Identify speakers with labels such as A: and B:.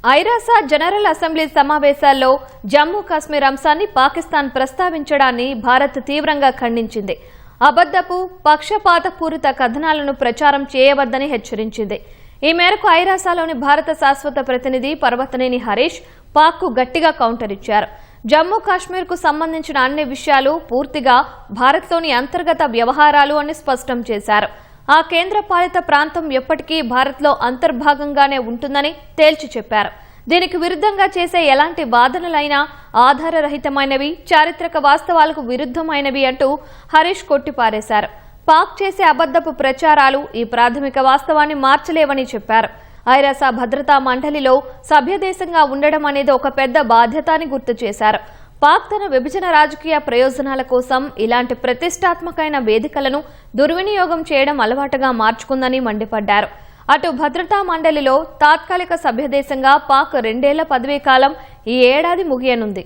A: ఐరాస general assembly సమావేశాల్లో జమ్మూ కాశ్మీర్ అంశాన్ని పాకిస్తాన్ ప్రస్తావించడాన్ని భారత్ తీవ్రంగా ఖండించింది. అబద్దపు పక్షపాతపూరిత కథనాలను ప్రచారం చేయవద్దని హెచ్చరించింది. ఈ మేరకు ఐరాసలోని భారత శాశ్వత ప్రతినిధి పర్వతనేని హరీష్ పాక్కు గట్టిగా కౌంటర్ ఇచ్చారు. జమ్మూ కాశ్మీర్కు సంబంధించిన అన్ని విషయాలు పూర్తిగా భారత్లోని అంతర్గత వ్యవహారాలు అని స్పష్టం చేశారు. ఆ కేంద్రపాలిత ప్రాంతం ఎప్పటికీ భారత్లో అంతర్భాగంగానే ఉంటుందని తేల్చి చెప్పారు. దీనికి విరుద్ధంగా చేసే ఎలాంటి వాదనలైనా ఆధారరహితమైనవి, చారిత్రక వాస్తవాలకు విరుద్ధమైనవి అంటూ హరీష్ కొట్టిపారేశారు. పాక్ చేసే అబద్దపు ప్రచారాలు ఈ ప్రాథమిక వాస్తవాన్ని మార్చలేవని చెప్పారు. ఐరాస భద్రతా మండలిలో సభ్యదేశంగా ఉండడం అనేది ఒక పెద్ద బాధ్యత అని గుర్తు చేశారు. పాక్ తన విభజన రాజకీయ ప్రయోజనాల కోసం ఇలాంటి ప్రతిష్టాత్మకమైన వేదికలను దుర్వినియోగం చేయడం అలవాటుగా మార్చుకుందని మండిపడ్డారు. అటు భద్రతా మండలిలో తాత్కాలిక సభ్యదేశంగా పాక్ 2 ఏళ్ల పదవీకాలం ఈ ఏడాది ముగియనుంది.